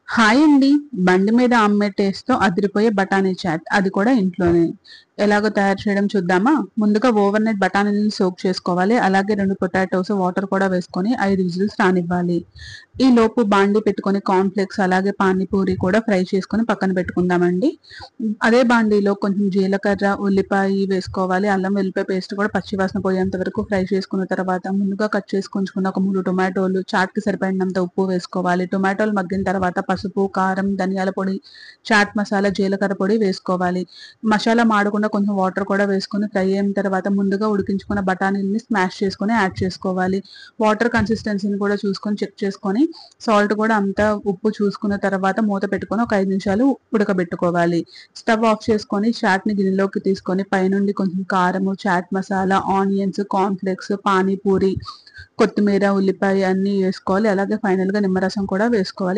Hi అండి. బండి మీద అమ్మే టేస్ట్‌తో అదిరిపోయే బఠానీ చాట్. అది కూడా ఇంట్లోనే. ఎలాగో తయారు చేయడం చూద్దామా? ముందుగా ఓవర్ నైట్ బఠానీలని సోక్ చేసుకోవాలి. అలాగే 2 పొటాటోస్ వాటర్ కూడా వేసుకొని 5 విజిల్స్ రానివ్వాలి. ఈ లోపు బాండీ పెట్టుకొని కార్న్ ఫ్లేక్స్ అలాగే పానీపూరి కూడా ఫ్రై చేసుకొని పక్కన పెట్టుకుందామండి. అదే బాండీలో కొంచెం జీలకర్ర, ఉల్లిపాయ వేసుకోవాలి. అల్లం వెల్లిపాయ పేస్ట్ కూడా పచ్చి వాసన పోయేంత వరకు ఫ్రై చేసుకున్న తర్వాత ముందుగా కట్ చేసి ఉంచుకున్న ఒక 3 టొమాటోలు, చాట్‌కి సరిపడినంత ఉప్పు వేసుకోవాలి. టొమాటోలు మగ్గిన తర్వాత పసుపు, కారం, ధనియాల పొడి, చాట్ మసాలా, జీలకర్ర పొడి వేసుకోవాలి. మసాలా మాడకుండా కొంచెం వాటర్ కూడా వేసుకొని ఫ్రై అయిన తర్వాత ముందుగా ఉడికించుకున్న బఠానీలని స్మాష్ చేసుకొని యాడ్ చేసుకోవాలి. వాటర్ కన్సిస్టెన్సీని కూడా చూసుకొని చెక్ చేసుకొని సాల్ట్ కూడా అంతా ఉప్పు చూసుకున్న తర్వాత మూత పెట్టుకొని ఒక 5 నిమిషాలు ఉడకబెట్టుకోవాలి. స్టవ్ ఆఫ్ చేసుకొని చాట్‌ని గిన్నెలోకి తీసుకొని పైనుండి కొంచెం కారము, chaat masala, onions, corn flakes, panipuri, కొత్తిమీర, ఉల్లిపాయ అన్నీ వేసుకోవాలి. అలాగే ఫైనల్‌గా నిమ్మరసం కూడా వేసుకోవాలి.